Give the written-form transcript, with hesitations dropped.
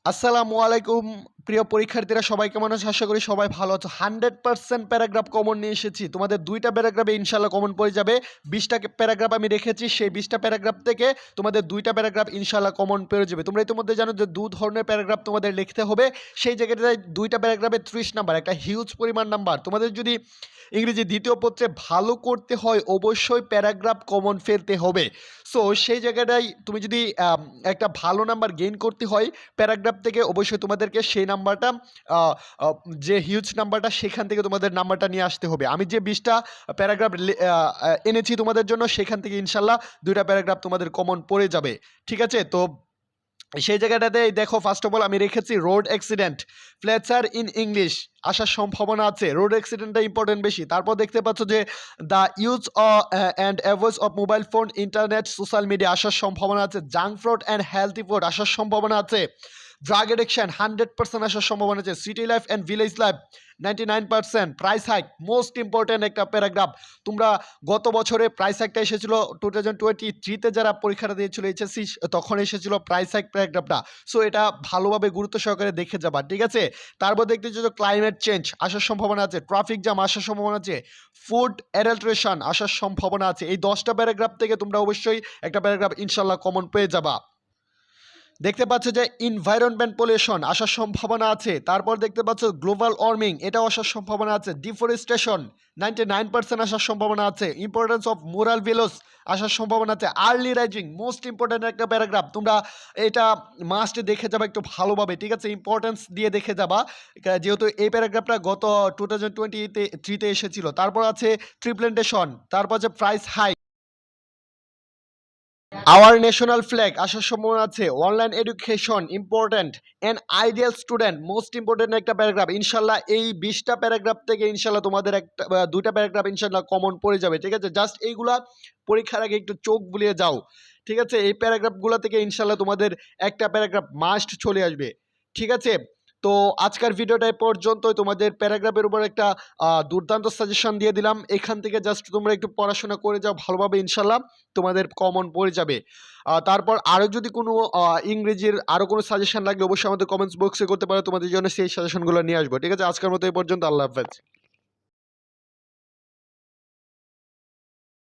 আসসালামু আলাইকুম প্রিয় পরীক্ষার্থীরা, সবাই কেমন আছো? আশা করি সবাই ভালো আছো। 100% প্যারাগ্রাফ কমন নিয়ে এসেছি। তোমাদের 2টা প্যারাগ্রাফে ইনশাআল্লাহ কমন পড়ে যাবে। 20টা প্যারাগ্রাফ আমি রেখেছি, সেই 20টা প্যারাগ্রাফ থেকে তোমাদের 2টা প্যারাগ্রাফ ইনশাআল্লাহ কমন পেয়ে যাবে। তোমরা ইতিমধ্যে জানো যে 2 ধরনের প্যারাগ্রাফ তোমাদের লিখতে হবে। সেই জায়গাটায় 2টা প্যারাগ্রাফে 30 নাম্বার, একটা হিউজ পরিমাণ নাম্বার। তোমাদের যদি ইংরেজি দ্বিতীয় পত্রে ভালো করতে হয় অবশ্যই প্যারাগ্রাফ কমন ফেলতে হবে। সো সেই জায়গাটায় তুমি যদি একটা ভালো নাম্বার গেইন করতে হয় প্যারাগ্রাফ থেকে, অবশ্যই তোমাদেরকে সেই নাম্বারটা আহ, আহ, যে হিউজ নাম্বারটা সেখান থেকে তোমাদের নাম্বারটা নিয়ে আসতে হবে। আমি যে 20টা প্যারাগ্রাফ এনেছি তোমাদের জন্য, সেখান থেকে ইনশাল্লাহ 2টা প্যারাগ্রাফ তোমাদের কমন পড়ে যাবে। ঠিক আছে, তো সেই জায়গাটাতে দেখো, ফার্স্ট অফ অল আমি রেখেছি road accident, Fletcher in English আসার সম্ভাবনা আছে। রোড অ্যাক্সিডেন্টটা ইম্পর্টেন্ট বেশি। তারপর দেখতে পাচ্ছ যে the use and avoid of mobile phone, internet, social media আসার সম্ভাবনা আছে। Junk food and healthy food আসার সম্ভাবনা আছে। ড্রাগ এডিকশন 100% আসার সম্ভাবনা আছে। City life and village life 99%। Price hike most important একটা প্যারাগ্রাফ। তোমরা গত বছরে প্রাইস হাইকটা এসেছিল 2023-তে যারা পরীক্ষাটা দিয়েছিল এইচএসসি, তখন এসেছিল প্রাইস হাইক প্যারাগ্রাফটা। সো এটা ভালোভাবে গুরুত্ব সহকারে দেখে যাবা। ঠিক আছে, তারপর দেখতে যে ক্লাইমেট চেঞ্জ আসার সম্ভাবনা আছে। ট্রাফিক জ্যাম আসার সম্ভাবনা আছে। ফুড অ্যাডাল্ট্রেশন আসার সম্ভাবনা আছে। এই 10টা প্যারাগ্রাফ থেকে তোমরা অবশ্যই একটা প্যারাগ্রাফ ইনশাল্লাহ কমন পেয়ে যাবা। দেখতে পাচ্ছ যে এনভায়রনমেন্ট পলিউশন আসার সম্ভাবনা আছে। তারপর দেখতে পাচ্ছ গ্লোবাল ওয়ার্মিং, এটাও আসার সম্ভাবনা আছে। ডিফরেস্টেশন 99% আসার সম্ভাবনা আছে। ইম্পর্টেন্স অফ মোরাল ভ্যালুস আসার সম্ভাবনা আছে। আর্লি রাইজিং মোস্ট ইম্পর্টেন্ট একটা প্যারাগ্রাফ, তোমরা এটা মাস্ট দেখে যাবা একটু ভালোভাবে। ঠিক আছে, ইম্পর্টেন্স দিয়ে দেখে যাবা, যেহেতু এই প্যারাগ্রাফটা গত 2023-তে এসেছিল। তারপর আছে ট্রিপ্লেন্টেশন, তারপর আছে price high, our national flag আসার সম্ভাবনা আছে। Online education important. And ideal student most important একটা প্যারাগ্রাফ। ইনশাল্লাহ এই 20টা প্যারাগ্রাফ থেকে ইনশাল্লাহ তোমাদের একটা 2টা প্যারাগ্রাফ ইনশাল্লাহ কমন পড়ে যাবে। ঠিক আছে, জাস্ট এইগুলা পরীক্ষার আগে একটু চোখ বুলিয়ে যাও। ঠিক আছে, এই প্যারাগ্রাফগুলো থেকে ইনশাল্লাহ তোমাদের একটা প্যারাগ্রাফ মাস্ট চলে আসবে। ঠিক আছে, তো আজকের ভিডিওটা এই পর্যন্তই। তোমাদের প্যারাগ্রাফের উপর একটা দুর্দান্ত সাজেশন দিয়ে দিলাম। এখান থেকে জাস্ট তোমরা একটু পড়াশোনা করে যাও ভালোভাবে, ইনশাল্লাহ তোমাদের কমন পড়ে যাবে। তারপর আরও যদি কোনো ইংরেজির আরও কোনো সাজেশন লাগলে অবশ্যই আমাদের কমেন্টস বক্সে করতে পারো, তোমাদের জন্য সেই সাজেশনগুলো নিয়ে আসবো। ঠিক আছে, আজকের মতো এই পর্যন্ত। আল্লাহ হাফেজ।